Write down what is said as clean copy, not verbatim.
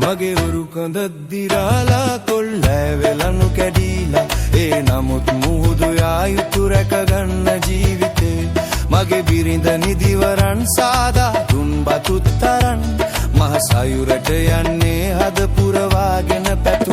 මගේ උරුකඳ දිරාලා කොල්ලෑ වෙලනු කැඩීලා ඒ නමුත් මුහුදු යායුතු රැකගන්න ජීවිතේ මගේ බිරිඳ නිදිවරන් සාදා දුන් බතුත් තරන් මහ සයුරට යන්නේ හද පුරවාගෙන පැප